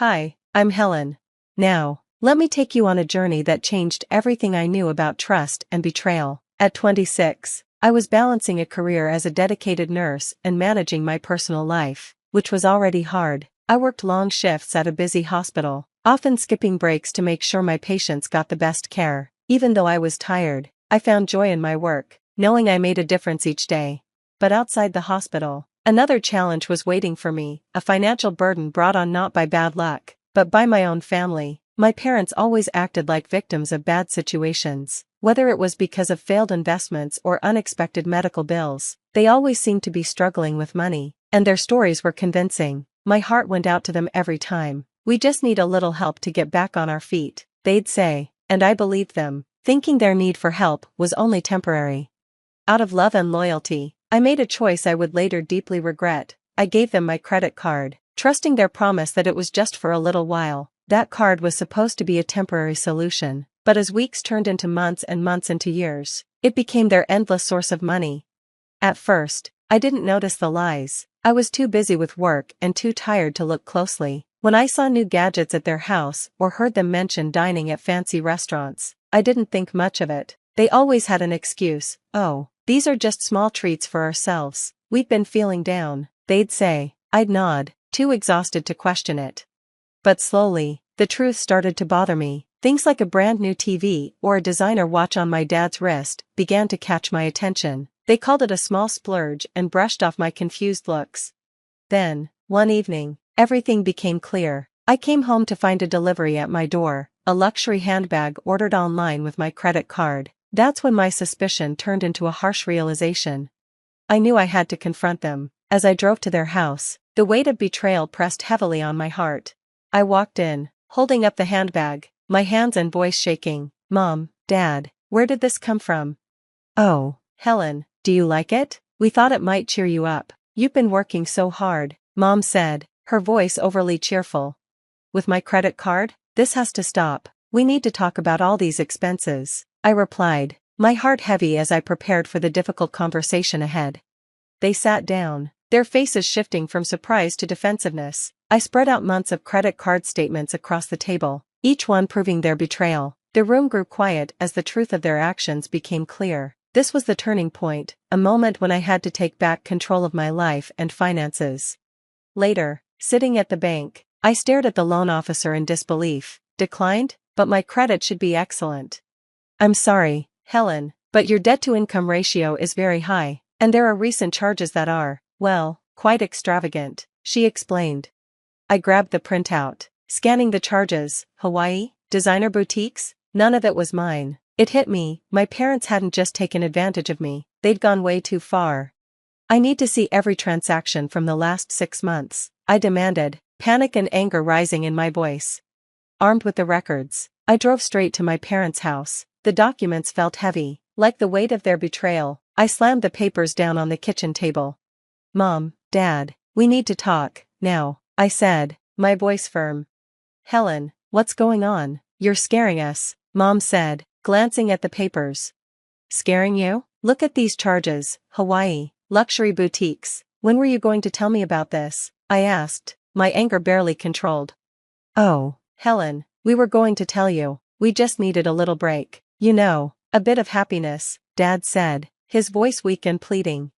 Hi, I'm Helen. Now, let me take you on a journey that changed everything I knew about trust and betrayal. At 26, I was balancing a career as a dedicated nurse and managing my personal life, which was already hard. I worked long shifts at a busy hospital, often skipping breaks to make sure my patients got the best care. Even though I was tired, I found joy in my work, knowing I made a difference each day. But outside the hospital, another challenge was waiting for me, a financial burden brought on not by bad luck, but by my own family. My parents always acted like victims of bad situations, whether it was because of failed investments or unexpected medical bills. They always seemed to be struggling with money, and their stories were convincing. My heart went out to them every time. "We just need a little help to get back on our feet," they'd say, and I believed them, thinking their need for help was only temporary. Out of love and loyalty, I made a choice I would later deeply regret. I gave them my credit card, trusting their promise that it was just for a little while. That card was supposed to be a temporary solution, but as weeks turned into months and months into years, it became their endless source of money. At first, I didn't notice the lies. I was too busy with work and too tired to look closely. When I saw new gadgets at their house or heard them mention dining at fancy restaurants, I didn't think much of it. They always had an excuse. "Oh, these are just small treats for ourselves. We've been feeling down," they'd say. I'd nod, too exhausted to question it. But slowly, the truth started to bother me. Things like a brand new TV or a designer watch on my dad's wrist began to catch my attention. They called it a small splurge and brushed off my confused looks. Then, one evening, everything became clear. I came home to find a delivery at my door, a luxury handbag ordered online with my credit card. That's when my suspicion turned into a harsh realization. I knew I had to confront them. As I drove to their house, the weight of betrayal pressed heavily on my heart. I walked in, holding up the handbag, my hands and voice shaking. "Mom, Dad, where did this come from?" "Oh, Helen, do you like it? We thought it might cheer you up. You've been working so hard," Mom said, her voice overly cheerful. "With my credit card? This has to stop. We need to talk about all these expenses," I replied, my heart heavy as I prepared for the difficult conversation ahead. They sat down, their faces shifting from surprise to defensiveness. I spread out months of credit card statements across the table, each one proving their betrayal. The room grew quiet as the truth of their actions became clear. This was the turning point, a moment when I had to take back control of my life and finances. Later, sitting at the bank, I stared at the loan officer in disbelief. "Declined? But my credit should be excellent." "I'm sorry, Helen, but your debt-to-income ratio is very high, and there are recent charges that are, well, quite extravagant," she explained. I grabbed the printout, scanning the charges. Hawaii, designer boutiques, none of it was mine. It hit me, my parents hadn't just taken advantage of me, they'd gone way too far. "I need to see every transaction from the last 6 months, I demanded, panic and anger rising in my voice. Armed with the records, I drove straight to my parents' house. The documents felt heavy, like the weight of their betrayal. I slammed the papers down on the kitchen table. "Mom, Dad, we need to talk, now," I said, my voice firm. "Helen, what's going on? You're scaring us," Mom said, glancing at the papers. "Scaring you? Look at these charges: Hawaii, luxury boutiques. When were you going to tell me about this?" I asked, my anger barely controlled. "Oh, Helen, we were going to tell you. We just needed a little break. You know, a bit of happiness," Dad said, his voice weak and pleading.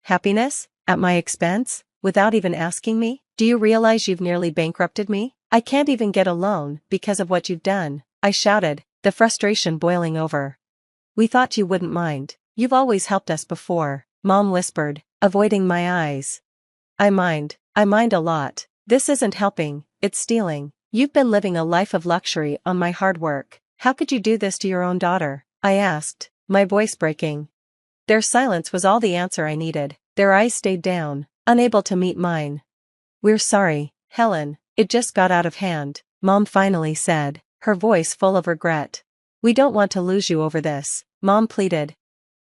"Happiness? At my expense? Without even asking me? Do you realize you've nearly bankrupted me? I can't even get a loan because of what you've done," I shouted, the frustration boiling over. "We thought you wouldn't mind. You've always helped us before," Mom whispered, avoiding my eyes. I mind a lot. This isn't helping, it's stealing. You've been living a life of luxury on my hard work. How could you do this to your own daughter?" I asked, my voice breaking. Their silence was all the answer I needed. Their eyes stayed down, unable to meet mine. "We're sorry, Helen, it just got out of hand," Mom finally said, her voice full of regret. "We don't want to lose you over this," Mom pleaded.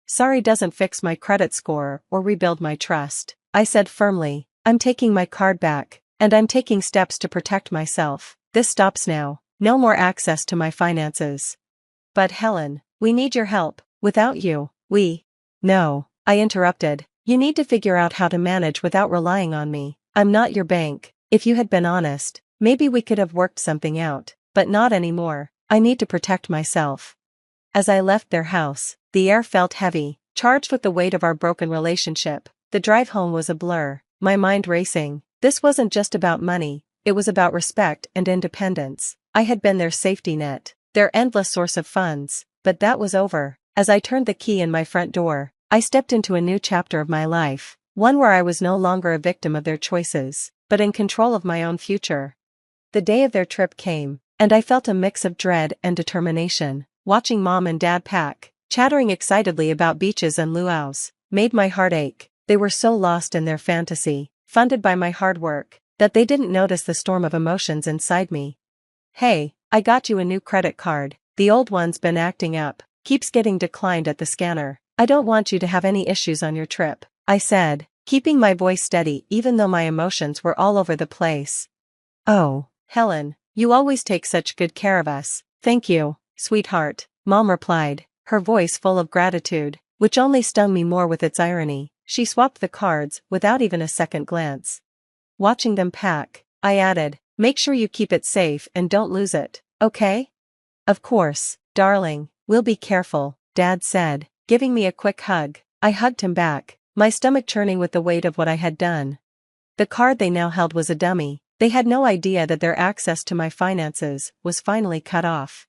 "Sorry doesn't fix my credit score or rebuild my trust," I said firmly. "I'm taking my card back, and I'm taking steps to protect myself. This stops now. No more access to my finances." "But Helen, we need your help. Without you, No," I interrupted. "You need to figure out how to manage without relying on me. I'm not your bank. If you had been honest, Maybe we could have worked something out, but not anymore. I need to protect myself. As I left their house, the air felt heavy, charged with the weight of our broken relationship. The drive home was a blur, my mind racing. This wasn't just about money, it was about respect and independence. I had been their safety net, their endless source of funds, but that was over. As I turned the key in my front door, I stepped into a new chapter of my life, one where I was no longer a victim of their choices, but in control of my own future. The day of their trip came, and I felt a mix of dread and determination. Watching Mom and Dad pack, chattering excitedly about beaches and luau's, made my heart ache. They were so lost in their fantasy, funded by my hard work, that they didn't notice the storm of emotions inside me. "Hey, I got you a new credit card. The old one's been acting up, keeps getting declined at the scanner. I don't want you to have any issues on your trip," I said, keeping my voice steady even though my emotions were all over the place. "Oh, Helen, you always take such good care of us. Thank you, sweetheart," Mom replied, her voice full of gratitude, which only stung me more with its irony. She swapped the cards without even a second glance. Watching them pack, I added, "Make sure you keep it safe and don't lose it, okay?" "Of course, darling, we'll be careful," Dad said, giving me a quick hug. I hugged him back, my stomach churning with the weight of what I had done. The card they now held was a dummy. They had no idea that their access to my finances was finally cut off.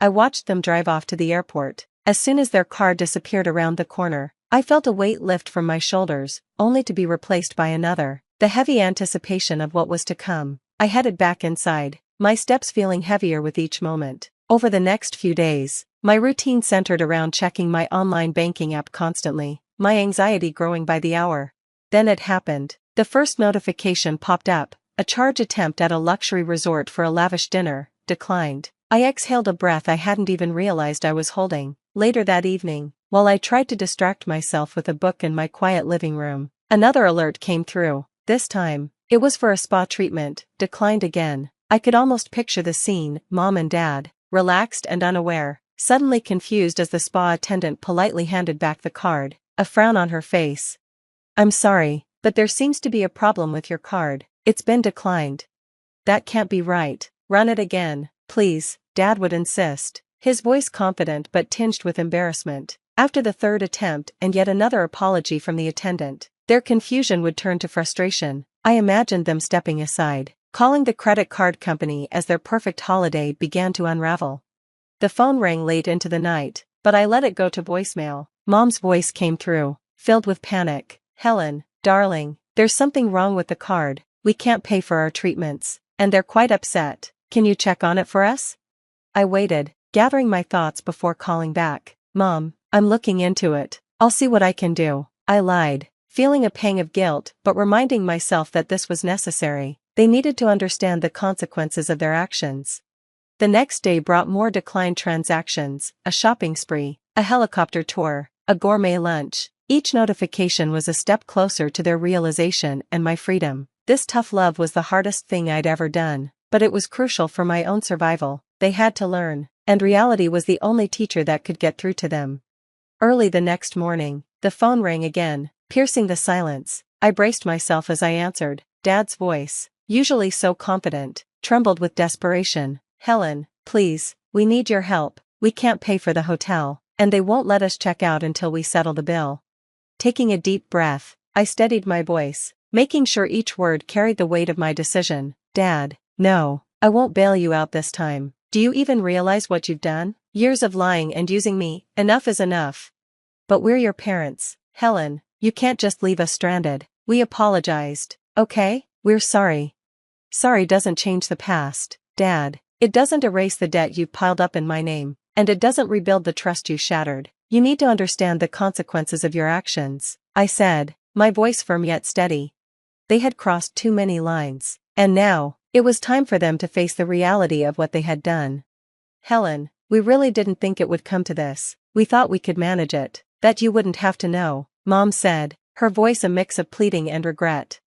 I watched them drive off to the airport. As soon as their car disappeared around the corner, I felt a weight lift from my shoulders, only to be replaced by another, the heavy anticipation of what was to come. I headed back inside, my steps feeling heavier with each moment. Over the next few days, my routine centered around checking my online banking app constantly, my anxiety growing by the hour. Then it happened. The first notification popped up, a charge attempt at a luxury resort for a lavish dinner, declined. I exhaled a breath I hadn't even realized I was holding. Later that evening, while I tried to distract myself with a book in my quiet living room, another alert came through. This time, it was for a spa treatment, declined again. I could almost picture the scene, Mom and Dad, relaxed and unaware, suddenly confused as the spa attendant politely handed back the card, a frown on her face. "I'm sorry, but there seems to be a problem with your card. It's been declined." "That can't be right. Run it again, please," Dad would insist, his voice confident but tinged with embarrassment. After the third attempt and yet another apology from the attendant, their confusion would turn to frustration. I imagined them stepping aside, calling the credit card company as their perfect holiday began to unravel. The phone rang late into the night, but I let it go to voicemail. Mom's voice came through, filled with panic. "Helen, darling, there's something wrong with the card. We can't pay for our treatments, and they're quite upset. Can you check on it for us?" I waited, gathering my thoughts before calling back. "Mom, I'm looking into it. I'll see what I can do," I lied, feeling a pang of guilt but reminding myself that this was necessary. They needed to understand the consequences of their actions. The next day brought more declined transactions, a shopping spree, a helicopter tour, a gourmet lunch. Each notification was a step closer to their realization and my freedom. This tough love was the hardest thing I'd ever done, but it was crucial for my own survival. They had to learn, and reality was the only teacher that could get through to them. Early the next morning, the phone rang again, piercing the silence. I braced myself as I answered. Dad's voice, usually so confident, trembled with desperation. "Helen, please, we need your help. We can't pay for the hotel, and they won't let us check out until we settle the bill." Taking a deep breath, I steadied my voice, making sure each word carried the weight of my decision. "Dad, no, I won't bail you out this time. Do you even realize what you've done? Years of lying and using me, enough is enough." "But we're your parents, Helen, you can't just leave us stranded." We apologized. "Okay, we're sorry." Sorry doesn't change the past, Dad. It doesn't erase the debt you've piled up in my name, and it doesn't rebuild the trust you shattered. You need to understand the consequences of your actions, I said, my voice firm yet steady. They had crossed too many lines, and now, it was time for them to face the reality of what they had done. "Helen, we really didn't think it would come to this. We thought we could manage it, that you wouldn't have to know," Mom said, her voice a mix of pleading and regret.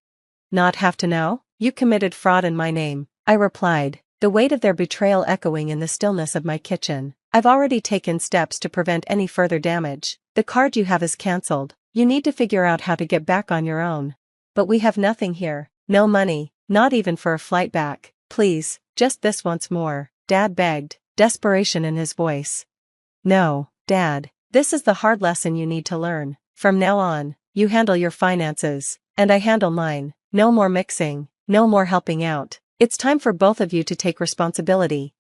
"Not have to know? You committed fraud in my name," I replied, the weight of their betrayal echoing in the stillness of my kitchen. "I've already taken steps to prevent any further damage. The card you have is cancelled. You need to figure out how to get back on your own. But we have nothing here, no money, Not even for a flight back. Please, just this once more, Dad begged, desperation in his voice. No, Dad, this is the hard lesson you need to learn. From now on, you handle your finances, and I handle mine. No more mixing, no more helping out. It's time for both of you to take responsibility.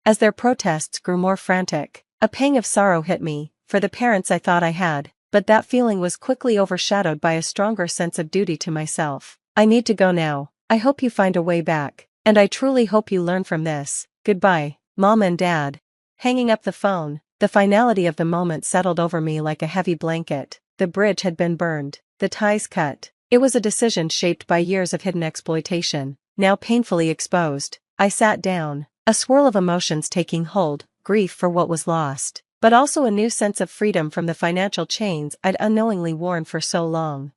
As their protests grew more frantic, a pang of sorrow hit me, for the parents I thought I had, but that feeling was quickly overshadowed by a stronger sense of duty to myself. I need to go now. I hope you find a way back, and I truly hope you learn from this. Goodbye, Mom and Dad. Hanging up the phone, the finality of the moment settled over me like a heavy blanket. The bridge had been burned, the ties cut. It was a decision shaped by years of hidden exploitation, now painfully exposed. I sat down, a swirl of emotions taking hold, grief for what was lost, but also a new sense of freedom from the financial chains I'd unknowingly worn for so long.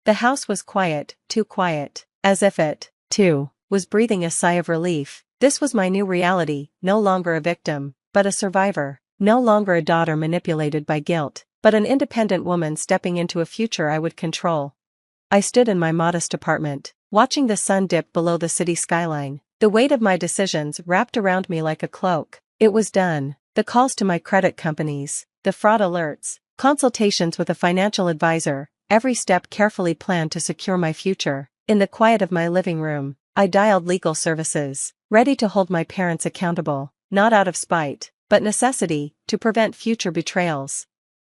The house was quiet, too quiet, as if it, too, was breathing a sigh of relief. This was my new reality, no longer a victim, but a survivor, no longer a daughter manipulated by guilt, but an independent woman stepping into a future I would control. I stood in my modest apartment, watching the sun dip below the city skyline, the weight of my decisions wrapped around me like a cloak. It was done. The calls to my credit companies, the fraud alerts, consultations with a financial advisor, every step carefully planned to secure my future. In the quiet of my living room, I dialed legal services, ready to hold my parents accountable, not out of spite, but necessity, to prevent future betrayals.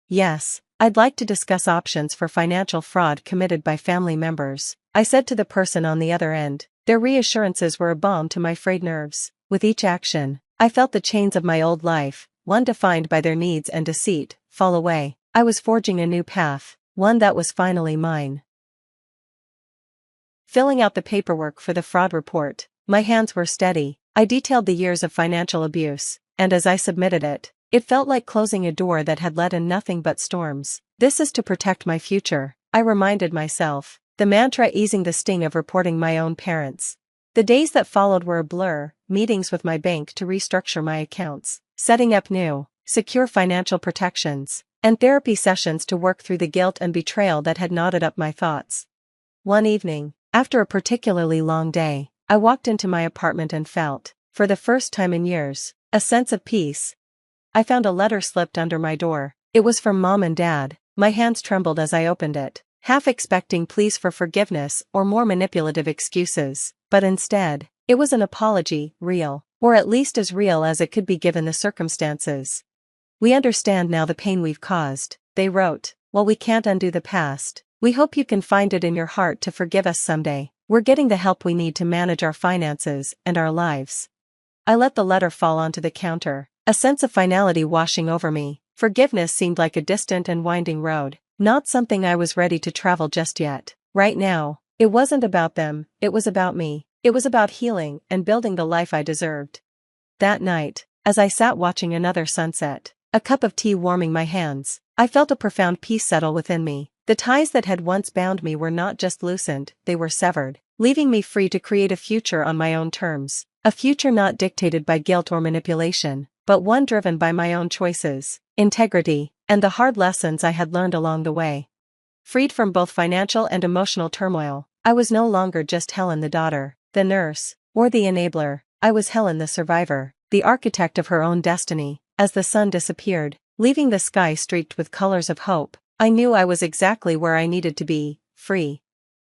Yes, I'd like to discuss options for financial fraud committed by family members, I said to the person on the other end. Their reassurances were a balm to my frayed nerves. With each action, I felt the chains of my old life, one defined by their needs and deceit, fall away. I was forging a new path, one that was finally mine. Filling out the paperwork for the fraud report, my hands were steady. I detailed the years of financial abuse, and as I submitted it, it felt like closing a door that had let in nothing but storms. This is to protect my future, I reminded myself, the mantra easing the sting of reporting my own parents. The days that followed were a blur, meetings with my bank to restructure my accounts, setting up new, secure financial protections, and therapy sessions to work through the guilt and betrayal that had knotted up my thoughts. One evening, after a particularly long day, I walked into my apartment and felt, for the first time in years, a sense of peace. I found a letter slipped under my door. It was from Mom and Dad. My hands trembled as I opened it, half expecting pleas for forgiveness or more manipulative excuses, but instead, it was an apology, real, or at least as real as it could be given the circumstances. We understand now the pain we've caused, they wrote. While we can't undo the past, we hope you can find it in your heart to forgive us someday. We're getting the help we need to manage our finances and our lives. I let the letter fall onto the counter, a sense of finality washing over me. Forgiveness seemed like a distant and winding road, not something I was ready to travel just yet. Right now, it wasn't about them, it was about me. It was about healing and building the life I deserved. That night, as I sat watching another sunset, a cup of tea warming my hands, I felt a profound peace settle within me. The ties that had once bound me were not just loosened, they were severed, leaving me free to create a future on my own terms. A future not dictated by guilt or manipulation, but one driven by my own choices, integrity, and the hard lessons I had learned along the way. Freed from both financial and emotional turmoil, I was no longer just Helen the daughter, the nurse, or the enabler. I was Helen the survivor, the architect of her own destiny. As the sun disappeared, leaving the sky streaked with colors of hope, I knew I was exactly where I needed to be, free.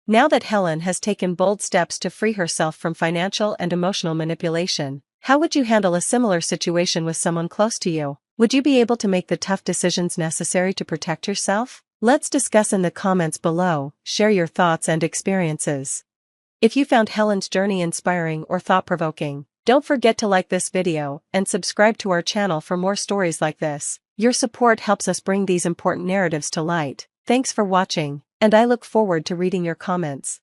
Now that Helen has taken bold steps to free herself from financial and emotional manipulation, how would you handle a similar situation with someone close to you? Would you be able to make the tough decisions necessary to protect yourself? Let's discuss in the comments below. Share your thoughts and experiences. If you found Helen's journey inspiring or thought-provoking, don't forget to like this video and subscribe to our channel for more stories like this. Your support helps us bring these important narratives to light. Thanks for watching, and I look forward to reading your comments.